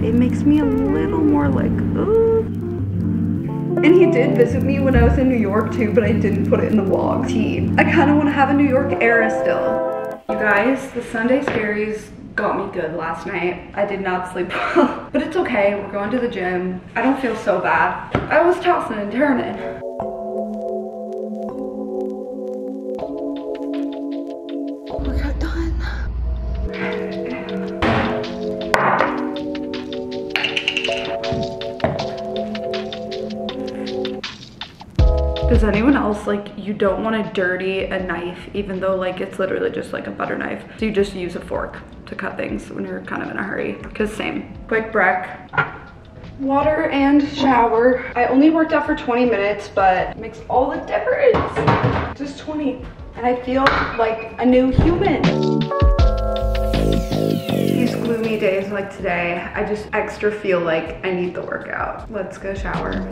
it makes me a little more like, ooh. And he did visit me when I was in New York too, but I didn't put it in the vlog. I kind of want to have a New York era still. You guys, the Sunday scaries got me good last night. I did not sleep well, but it's okay. We're going to the gym. I don't feel so bad. I was tossing and turning. Workout done. Does anyone else, like, you don't want to dirty a knife even though like it's literally just like a butter knife, so you just use a fork to cut things when you're kind of in a hurry? Because same. Quick break, water and shower. I only worked out for 20 minutes, but it makes all the difference. Just 20 and I feel like a new human. These gloomy days like today, I just extra feel like I need the workout. Let's go shower.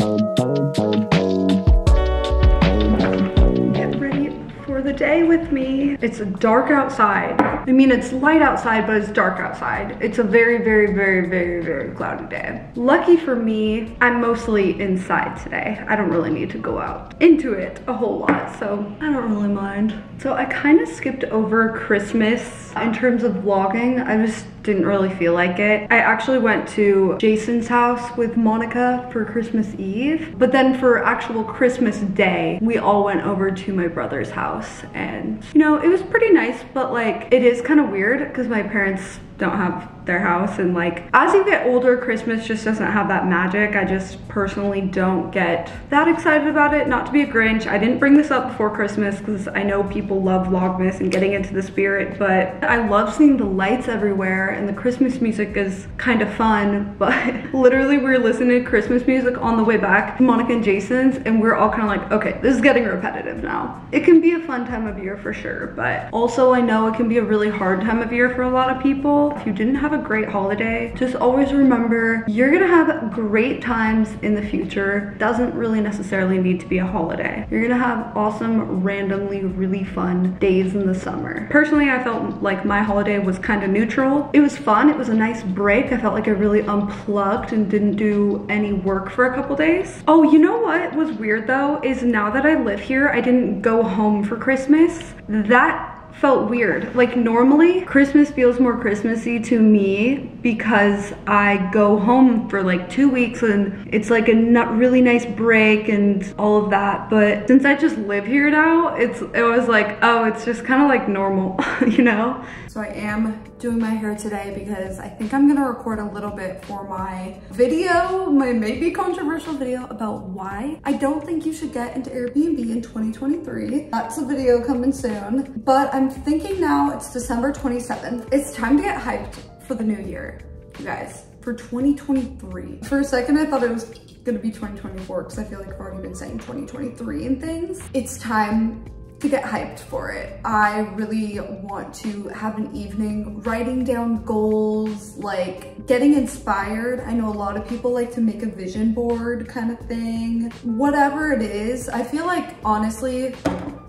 The day with me. It's dark outside. I mean, it's light outside, but it's dark outside. It's a very, very, very, very, very cloudy day. Lucky for me, I'm mostly inside today. I don't really need to go out into it a whole lot, so I don't really mind. So I kind of skipped over Christmas in terms of vlogging. I just didn't really feel like it. I actually went to Jason's house with Monica for Christmas Eve, but then for actual Christmas Day, we all went over to my brother's house, and you know, it was pretty nice, but like it is kind of weird because my parents don't have their house, and like as you get older, Christmas just doesn't have that magic. I just personally don't get that excited about it. Not to be a Grinch, I didn't bring this up before Christmas because I know people love Vlogmas and getting into the spirit, but I love seeing the lights everywhere and the Christmas music is kind of fun. But literally we were listening to Christmas music on the way back to Monica and Jason's, and we're all kind of like, okay, this is getting repetitive now. It can be a fun time of year for sure, but also I know it can be a really hard time of year for a lot of people. If you didn't have a great holiday, just always remember you're gonna have great times in the future. Doesn't really necessarily need to be a holiday. You're gonna have awesome, randomly really fun days in the summer. Personally, I felt like my holiday was kind of neutral. It was fun, it was a nice break. I felt like I really unplugged and didn't do any work for a couple days. Oh, you know what was weird though, is now that I live here, I didn't go home for Christmas. That felt weird. Like normally Christmas feels more Christmassy to me because I go home for like 2 weeks and it's like a really nice break and all of that, but since I just live here now, it was like, oh, it's just kind of like normal, you know? So I am doing my hair today because I think I'm gonna record a little bit for my video, my maybe controversial video about why I don't think you should get into Airbnb in 2023. That's a video coming soon, but I'm thinking now it's December 27th. It's time to get hyped for the new year, you guys, for 2023. For a second, I thought it was gonna be 2024 because I feel like I've already been saying 2023 and things. It's time to get hyped for it. I really want to have an evening writing down goals, like getting inspired. I know a lot of people like to make a vision board kind of thing. Whatever it is, I feel like honestly,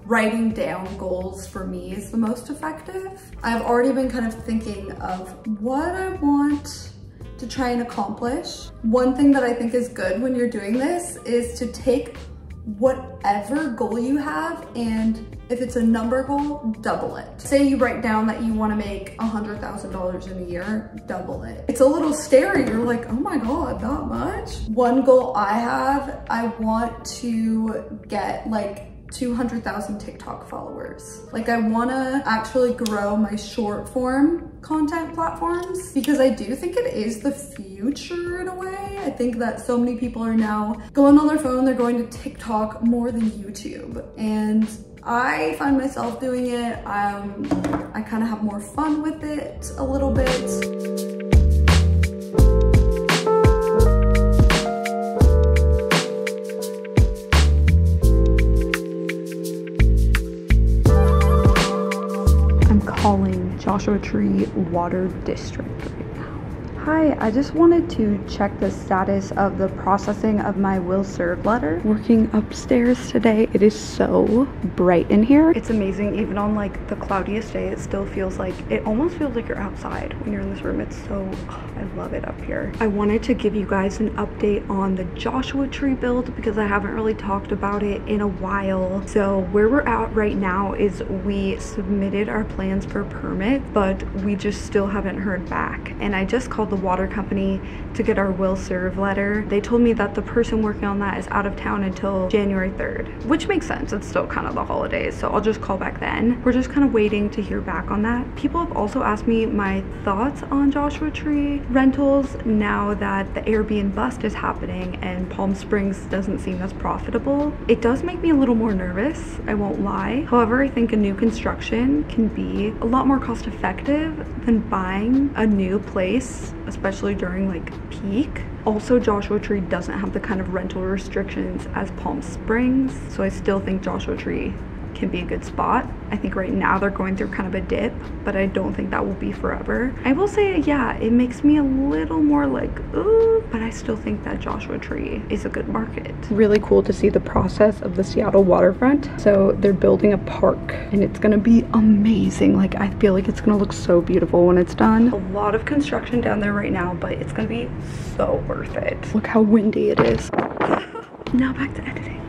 writing down goals for me is the most effective. I've already been kind of thinking of what I want to try and accomplish. One thing that I think is good when you're doing this is to take whatever goal you have, and if it's a number goal, double it. Say you write down that you want to make $100,000 in a year, double it. It's a little scary. You're like, oh my God, that much? One goal I have, I want to get like 200,000 TikTok followers. Like I wanna actually grow my short form content platforms because I do think it is the future in a way. I think that so many people are now going on their phone, they're going to TikTok more than YouTube. And I find myself doing it. I kind of have more fun with it a little bit. Calling Joshua Tree Water District right now. Hi, I just wanted to check the status of the processing of my will serve letter. Working upstairs today. It is so bright in here. It's amazing. Even on like the cloudiest day, it still feels like, it almost feels like you're outside when you're in this room. It's so, I love it up here. I wanted to give you guys an update on the Joshua Tree build because I haven't really talked about it in a while. So where we're at right now is we submitted our plans for a permit, but we just still haven't heard back. And I just called the water company to get our will serve letter. They told me that the person working on that is out of town until January 3rd, which makes sense. It's still kind of the holidays, so I'll just call back then. We're just kind of waiting to hear back on that. People have also asked me my thoughts on Joshua Tree rentals now that the Airbnb bust is happening and Palm Springs doesn't seem as profitable. It does make me a little more nervous, I won't lie. However, I think a new construction can be a lot more cost effective than buying a new place, especially during like peak. Also, Joshua Tree doesn't have the kind of rental restrictions as Palm Springs, so I still think Joshua Tree can be a good spot. I think right now they're going through kind of a dip, but I don't think that will be forever. I will say, yeah, it makes me a little more like, ooh, but I still think that Joshua Tree is a good market. Really cool to see the process of the Seattle waterfront. So they're building a park and it's gonna be amazing. Like, I feel like it's gonna look so beautiful when it's done. A lot of construction down there right now, but it's gonna be so worth it. Look how windy it is. Now back to editing.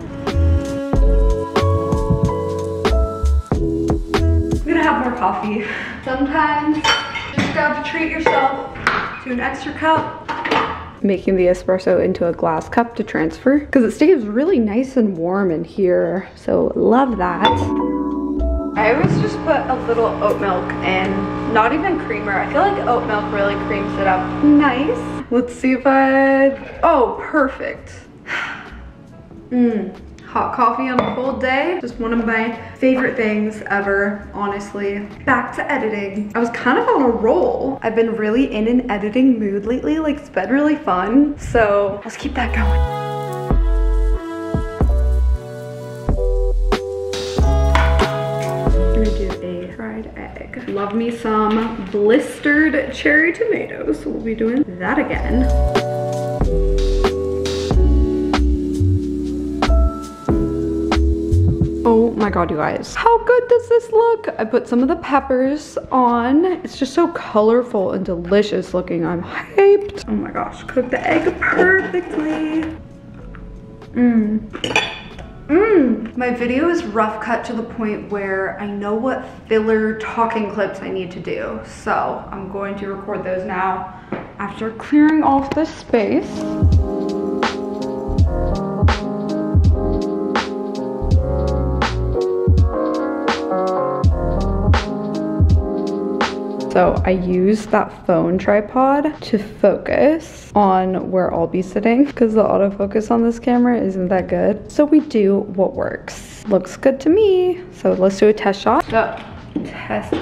Have more coffee. Sometimes you just gotta treat yourself to an extra cup. Making the espresso into a glass cup to transfer because it stays really nice and warm in here, so love that. I always just put a little oat milk and not even creamer. I feel like oat milk really creams it up nice. Let's see if oh, perfect. Hot coffee on a cold day, just one of my favorite things ever, honestly. Back to editing. I was kind of on a roll. I've been really in an editing mood lately, like it's been really fun. So let's keep that going. I'm gonna do a fried egg. Love me some blistered cherry tomatoes. So we'll be doing that again. Oh my god, you guys. How good does this look? I put some of the peppers on. It's just so colorful and delicious looking. I'm hyped. Oh my gosh, cook the egg perfectly. My video is rough cut to the point where I know what filler talking clips I need to do. So I'm going to record those now after clearing off this space. So I use that phone tripod to focus on where I'll be sitting because the autofocus on this camera isn't that good. So we do what works. Looks good to me. So let's do a test shot. So, test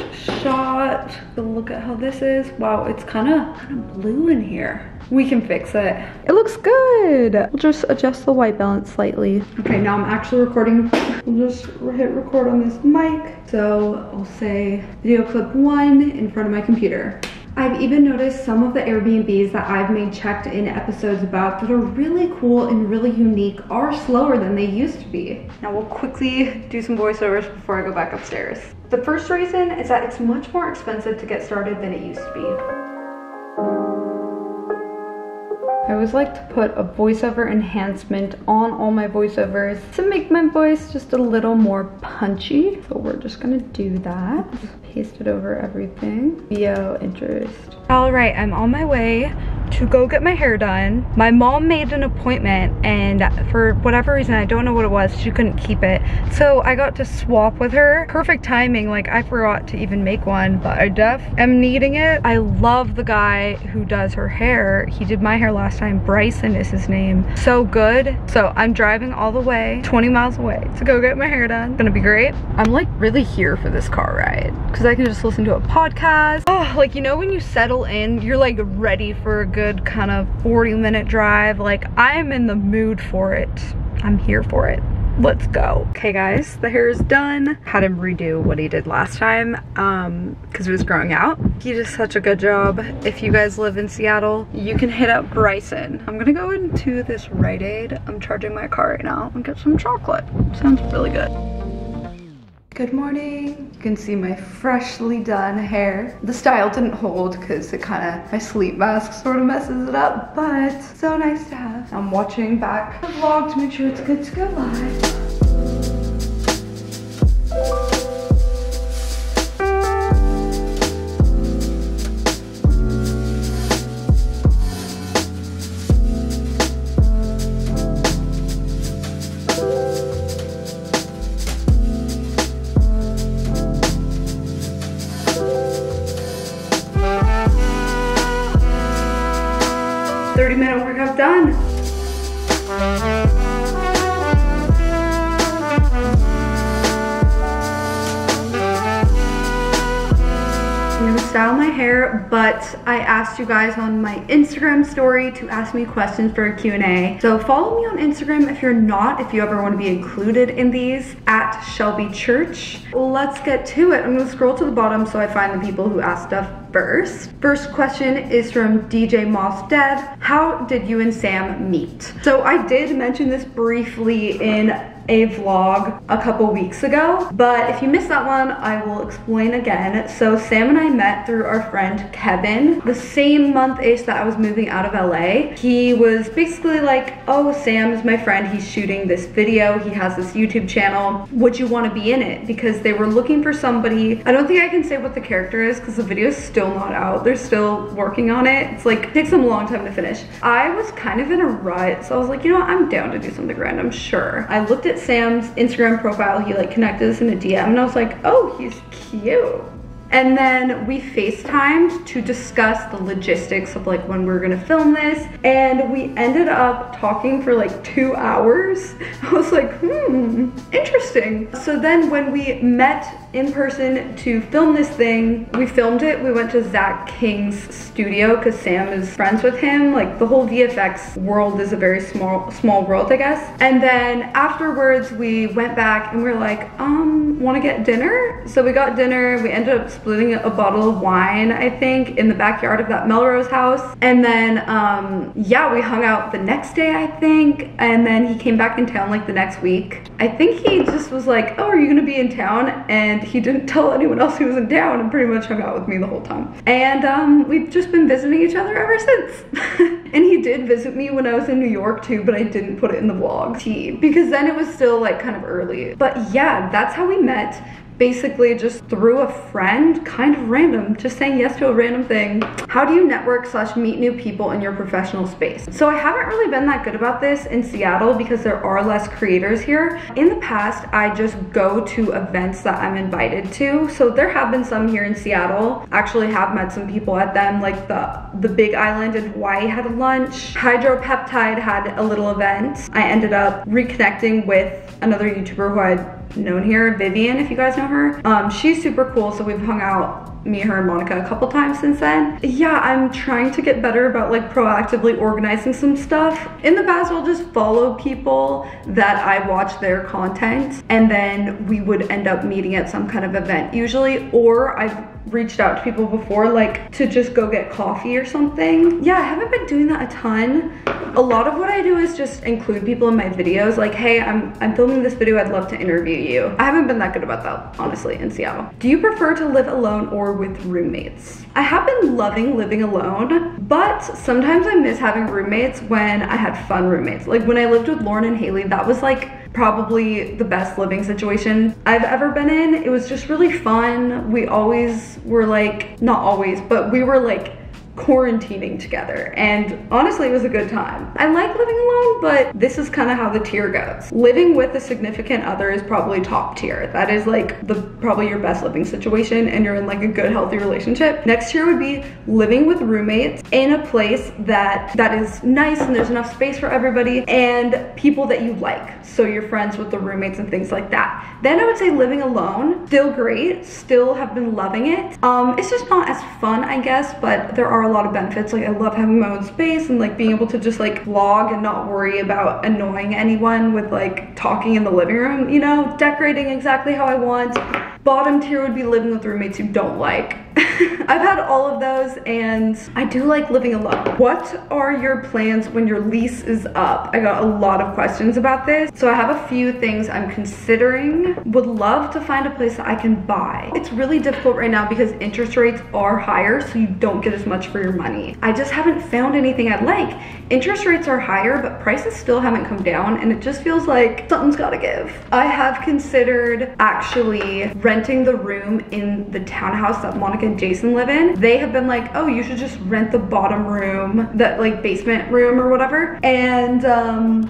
shot. Look at how this is. Wow, it's kind of blue in here. We can fix it. It looks good. We'll just adjust the white balance slightly. Okay, now I'm actually recording. We'll just hit record on this mic. So I'll say video clip 1 in front of my computer. I've even noticed some of the Airbnbs that I've made checked in episodes about that are really cool and really unique are slower than they used to be. Now we'll quickly do some voiceovers before I go back upstairs. The first reason is that it's much more expensive to get started than it used to be. I always like to put a voiceover enhancement on all my voiceovers to make my voice just a little more punchy. So we're just gonna do that. Just paste it over everything. Video interest. All right, I'm on my way to go get my hair done. My mom made an appointment and for whatever reason, I don't know what it was, she couldn't keep it. So I got to swap with her. Perfect timing, like I forgot to even make one, but I am needing it. I love the guy who does her hair. He did my hair last time. Bryson is his name. So good. So I'm driving all the way, 20 miles away to go get my hair done. It's gonna be great. I'm like really here for this car ride because I can just listen to a podcast. Oh, like, you know, when you settle in, you're like ready for a good kind of 40-minute drive. Like, I'm in the mood for it. I'm here for it. let's go. Okay guys, the hair is done. Had him redo what he did last time because it was growing out. He did such a good job. If you guys live in Seattle, you can hit up Bryson. I'm gonna go into this Rite Aid. I'm charging my car right now and get some chocolate. Sounds really good. Good morning. You can see my freshly done hair. The style didn't hold because it my sleep mask sort of messes it up, but so nice to have. I'm watching back the vlog to make sure it's good to go live. 30-minute workout done. I'm gonna style my hair, but I asked you guys on my Instagram story to ask me questions for a Q&A. So follow me on Instagram if you're not, if you ever want to be included in these, at Shelby Church. Let's get to it. I'm gonna scroll to the bottom so I find the people who asked stuff first. First question is from DJ Moss Dead. How did you and Sam meet? So I did mention this briefly in a vlog a couple weeks ago, but if you missed that one, I will explain again. So Sam and I met through our friend Kevin, the same month-ish that I was moving out of LA. He was basically like, oh, Sam is my friend, he's shooting this video, he has this YouTube channel, would you want to be in it? Because they were looking for somebody. I don't think I can say what the character is because the video is still not out. They're still working on it. It's like, it takes them a long time to finish. I was kind of in a rut, so I was like, you know what, I'm down to do something random, sure. I looked at Sam's Instagram profile. He like connected us in a DM and I was like, oh, he's cute. And then we FaceTimed to discuss the logistics of like when we were gonna film this. And we ended up talking for like 2 hours. I was like, interesting. So then when we met in person to film this thing, we filmed it. We went to Zach King's studio because Sam is friends with him. Like the whole VFX world is a very small world, I guess. And then afterwards we went back and we were like, wanna get dinner? So we got dinner. We ended up splitting a bottle of wine, I think, in the backyard of that Melrose house. And then, yeah, we hung out the next day, I think. And then he came back in town like the next week. I think he just was like, oh, are you gonna be in town? And he didn't tell anyone else he was in town and pretty much hung out with me the whole time. And we've just been visiting each other ever since. And he did visit me when I was in New York too, but I didn't put it in the vlog because then it was still like kind of early. But yeah, that's how we met. Basically just through a friend, kind of random, just saying yes to a random thing. How do you network / meet new people in your professional space? So I haven't really been that good about this in Seattle because there are less creators here. In the past, I just go to events that I'm invited to. So there have been some here in Seattle. Actually have met some people at them, like the Big Island in Hawaii had a lunch. Hydropeptide had a little event. I ended up reconnecting with another YouTuber who I'd known here, Vivian, if you guys know her. She's super cool, so we've hung out, me, her, and Monica a couple times since then. Yeah, I'm trying to get better about like proactively organizing some stuff. In the past, I'll just follow people that I watch their content and then we would end up meeting at some kind of event usually, or I've reached out to people before like to just go get coffee or something. Yeah, I haven't been doing that a ton. A lot of what I do is just include people in my videos, like, hey, I'm filming this video, I'd love to interview you. I haven't been that good about that, honestly, in Seattle. Do you prefer to live alone or with roommates? I have been loving living alone, but sometimes I miss having roommates when I had fun roommates. Like when I lived with Lauren and Haley, that was like probably the best living situation I've ever been in. It was just really fun. We always were like, not always, but we were like quarantining together, and honestly it was a good time. I like living alone, but this is kind of how the tier goes. Living with a significant other is probably top tier. That is like probably your best living situation and you're in like a good healthy relationship. Next tier would be living with roommates in a place that is nice and there's enough space for everybody and people that you like, so you're friends with the roommates and things like that. Then I would say living alone, still great, still have been loving it. It's just not as fun, I guess, but there are are a lot of benefits. Like I love having my own space and like being able to just like vlog and not worry about annoying anyone with like talking in the living room, you know, decorating exactly how I want. Bottom tier would be living with roommates who don't like. I've had all of those and I do like living alone. What are your plans when your lease is up? I got a lot of questions about this. So I have a few things I'm considering. Would love to find a place that I can buy. It's really difficult right now because interest rates are higher, so you don't get as much for your money. I just haven't found anything I like. Interest rates are higher, but prices still haven't come down, and it just feels like something's gotta give. I have considered actually renting the room in the townhouse that Monica and Jason live in. They have been like, oh, you should just rent the bottom room, that like basement room or whatever. And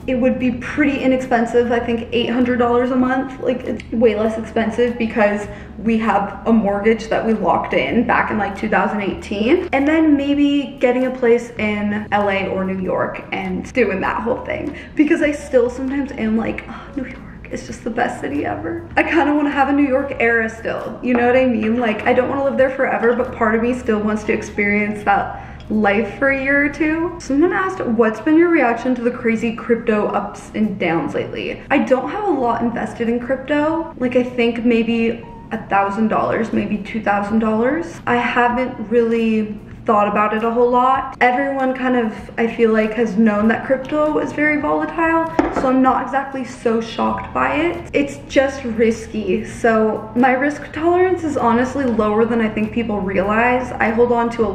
it would be pretty inexpensive. I think $800 a month. Like it's way less expensive because we have a mortgage that we locked in back in like 2018. And then maybe getting a place in LA or New York and doing that whole thing. Because I still sometimes am like, oh, New York. It's just the best city ever. I kind of want to have a New York era still. You know what I mean? Like, I don't want to live there forever, but part of me still wants to experience that life for a year or two. Someone asked, what's been your reaction to the crazy crypto ups and downs lately? I don't have a lot invested in crypto. Like, I think maybe $1,000, maybe $2,000. I haven't really thought about it a whole lot. Everyone kind of, I feel like, has known that crypto is very volatile, so I'm not exactly so shocked by it. It's just risky, so my risk tolerance is honestly lower than I think people realize. I hold on to a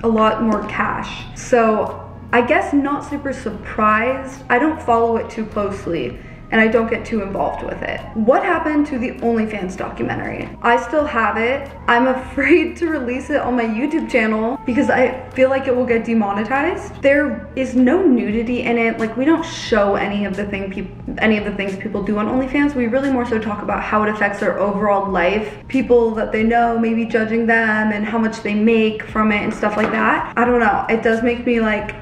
lot more cash, so I guess not super surprised. I don't follow it too closely, and I don't get too involved with it. What happened to the OnlyFans documentary? I still have it. I'm afraid to release it on my YouTube channel because I feel like it will get demonetized. There is no nudity in it. Like, we don't show any of the things people do on OnlyFans. We really more so talk about how it affects their overall life, people that they know, maybe judging them and how much they make from it and stuff like that. I don't know. It does make me like,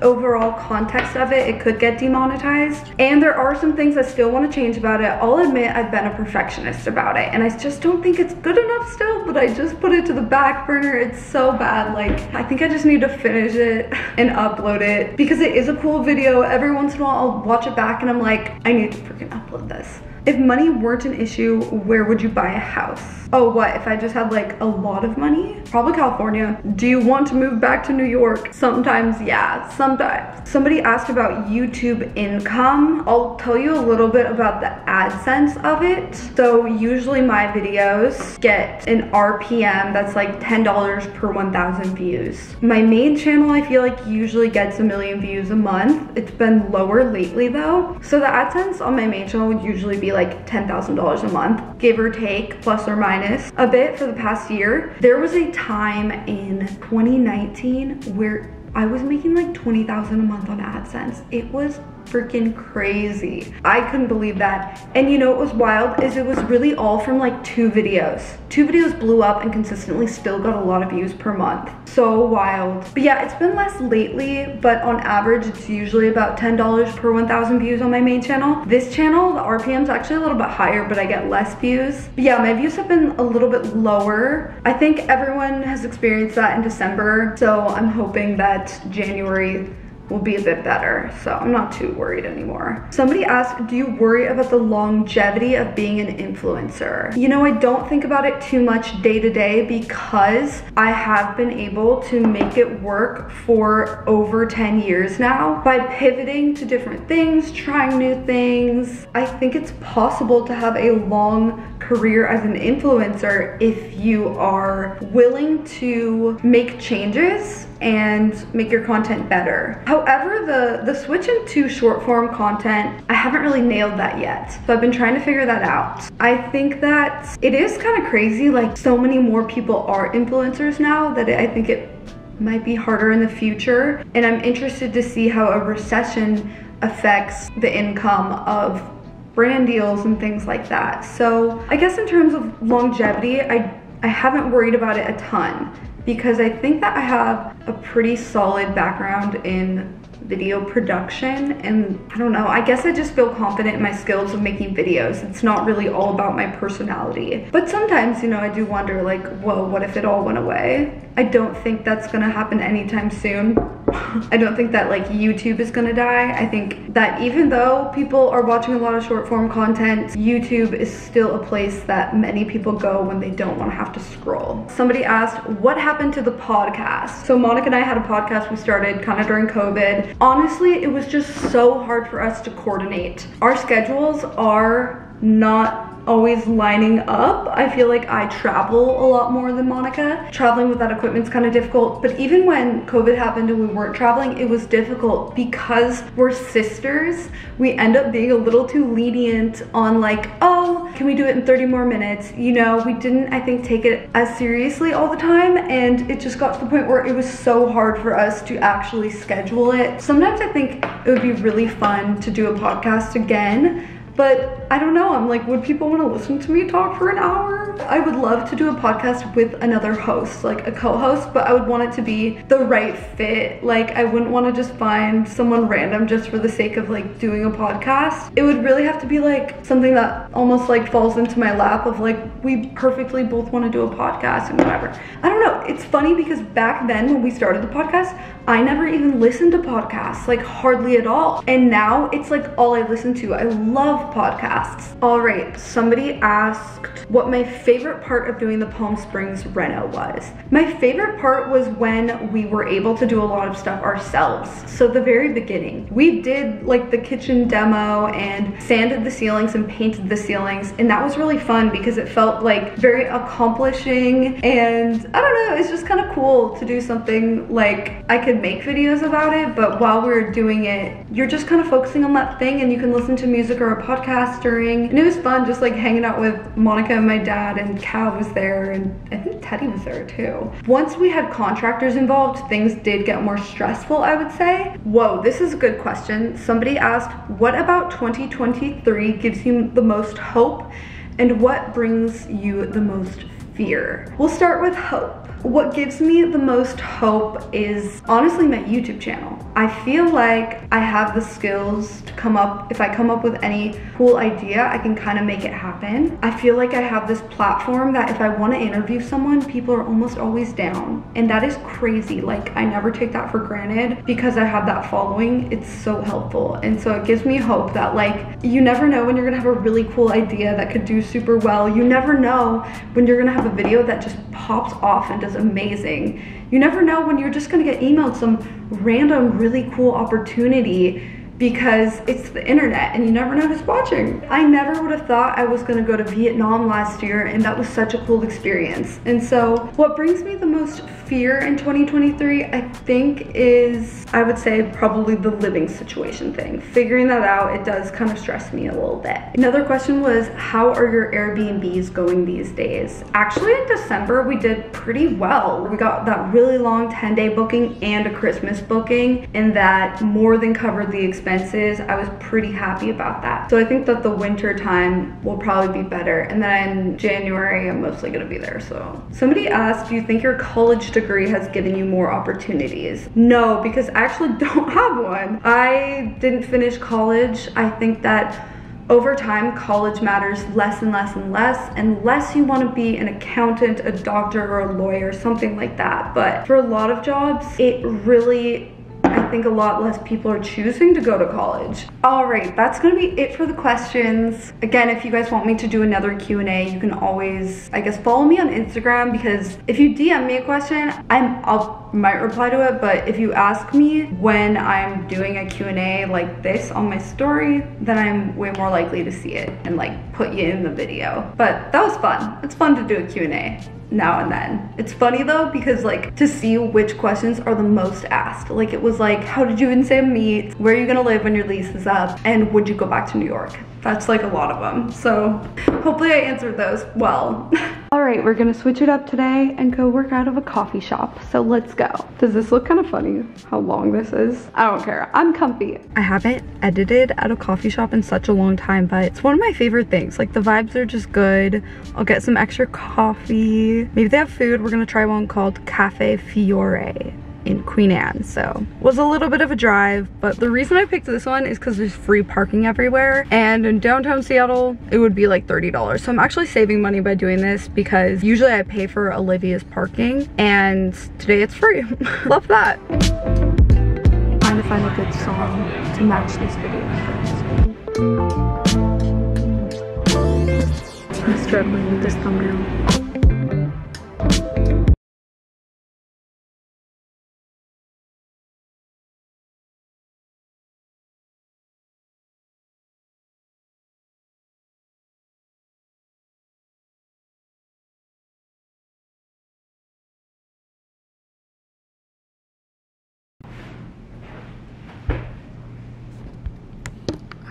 overall context of it could get demonetized. And there are some things I still want to change about it. I'll admit I've been a perfectionist about it, and I just don't think it's good enough still, but I just put it to the back burner. It's so bad. Like, I think I just need to finish it and upload it because it is a cool video. Every once in a while I'll watch it back and I'm like, I need to freaking upload this. If money weren't an issue, where would you buy a house? Oh, what, if I just had like a lot of money? Probably California. Do you want to move back to New York? Sometimes, yeah, sometimes. Somebody asked about YouTube income. I'll tell you a little bit about the AdSense of it. So usually my videos get an RPM that's like $10 per 1,000 views. My main channel, I feel like, usually gets 1 million views a month. It's been lower lately though. So the AdSense on my main channel would usually be like $10,000 a month, give or take, plus or minus a bit for the past year. There was a time in 2019 where I was making like $20,000 a month on AdSense. It was freaking crazy. I couldn't believe that. And you know what was wild is it was really all from like 2 videos. 2 videos blew up and consistently still got a lot of views per month. So wild. But yeah, it's been less lately, but on average it's usually about $10 per 1,000 views on my main channel. This channel, the RPM's actually a little bit higher, but I get less views. But yeah, my views have been a little bit lower. I think everyone has experienced that in December, so I'm hoping that January will be a bit better, so I'm not too worried anymore. Somebody asked, do you worry about the longevity of being an influencer? You know, I don't think about it too much day to day because I have been able to make it work for over 10 years now by pivoting to different things, trying new things. I think it's possible to have a long career as an influencer if you are willing to make changes and make your content better. However, the switch into short form content, I haven't really nailed that yet. So I've been trying to figure that out. I think that it is kind of crazy, like so many more people are influencers now that I think it might be harder in the future. And I'm interested to see how a recession affects the income of brand deals and things like that. So I guess in terms of longevity, I haven't worried about it a ton because I think that I have a pretty solid background in video production, and I don't know, I guess I just feel confident in my skills of making videos. It's not really all about my personality. But sometimes, you know, I do wonder like, whoa, what if it all went away? I don't think that's gonna happen anytime soon. I don't think that like YouTube is gonna die. I think that even though people are watching a lot of short form content, YouTube is still a place that many people go when they don't want to have to scroll. Somebody asked, what happened to the podcast? So Monica and I had a podcast we started kind of during COVID. Honestly, it was just so hard for us to coordinate. Our schedules are not always lining up. I feel like I travel a lot more than Monica. Traveling with that equipment's kind of difficult, but even when COVID happened and we weren't traveling, it was difficult because we're sisters. We end up being a little too lenient on like, oh, can we do it in 30 more minutes? You know, we didn't, I think, take it as seriously all the time, and it just got to the point where it was so hard for us to actually schedule it. Sometimes I think it would be really fun to do a podcast again, but I don't know, I'm like, would people want to listen to me talk for an hour? I would love to do a podcast with another host, like a co-host, but I would want it to be the right fit. Like, I wouldn't want to just find someone random just for the sake of like doing a podcast. It would really have to be like something that almost like falls into my lap of like, we perfectly both want to do a podcast and whatever. I don't know, it's funny because back then when we started the podcast, I never even listened to podcasts, like hardly at all. And now it's like all I listen to. I love podcasts. All right, somebody asked what my favorite part of doing the Palm Springs reno was. My favorite part was when we were able to do a lot of stuff ourselves. So the very beginning, we did like the kitchen demo and sanded the ceilings and painted the ceilings, and that was really fun because it felt like very accomplishing, and I don't know, it's just kind of cool to do something like I could make videos about it, but while we're doing it, you're just kind of focusing on that thing and you can listen to music or a podcast during, and it was fun just like hanging out with Monica and my dad, and Cal was there, and I think Teddy was there too. Once we had contractors involved, things did get more stressful, I would say. Whoa, this is a good question. Somebody asked, what about 2023 gives you the most hope, and what brings you the most fear? We'll start with hope. What gives me the most hope is honestly my YouTube channel. I feel like I have the skills to come up, if I come up with any cool idea, I can kind of make it happen. I feel like I have this platform that if I want to interview someone, people are almost always down. And that is crazy. Like, I never take that for granted because I have that following. It's so helpful. And so it gives me hope that like, you never know when you're gonna have a really cool idea that could do super well. You never know when you're gonna have a video that just pops off and does amazing. You never know when you're just gonna get emailed some random really cool opportunity because it's the internet and you never know who's watching. I never would have thought I was gonna go to Vietnam last year, and that was such a cool experience. And so what brings me the most fear in 2023, I think, is, I would say, probably the living situation thing. Figuring that out, it does kind of stress me a little bit. Another question was, how are your Airbnbs going these days? Actually, in December, we did pretty well. We got that really long 10-day booking and a Christmas booking, and that more than covered the expenses. I was pretty happy about that. So I think that the winter time will probably be better. And then January, I'm mostly gonna be there, so. Somebody asked, do you think your college degree has given you more opportunities? No, because I actually don't have one. I didn't finish college. I think that over time, college matters less and less and less, unless you want to be an accountant, a doctor, or a lawyer, something like that. But for a lot of jobs, it really, I think a lot less people are choosing to go to college. All right, that's gonna be it for the questions. Again, if you guys want me to do another Q&A, you can always, I guess, follow me on Instagram, because if you DM me a question, I might reply to it, but if you ask me when I'm doing a Q&A like this on my story, then I'm way more likely to see it and like put you in the video. But that was fun. It's fun to do a Q&A now and then. It's funny though, because like to see which questions are the most asked. Like it was like, how did you and Sam meet? Where are you gonna live when your lease is up? And would you go back to New York? That's like a lot of them. So hopefully I answered those well. All right, we're gonna switch it up today and go work out of a coffee shop. So let's go. Does this look kind of funny, how long this is? I don't care, I'm comfy. I haven't edited at a coffee shop in such a long time, but it's one of my favorite things. Like the vibes are just good. I'll get some extra coffee. Maybe they have food. We're gonna try one called Cafe Fiore in Queen Anne, so it was a little bit of a drive, but the reason I picked this one is because there's free parking everywhere, and in downtown Seattle it would be like $30. So I'm actually saving money by doing this because usually I pay for Olivia's parking and today it's free. Love that. Trying to find a good song to match this video. I'm struggling with this thumbnail.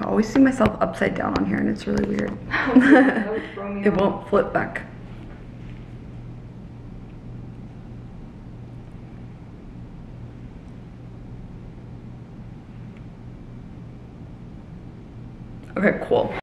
I always see myself upside down on here and it's really weird. It won't flip back. Okay, cool.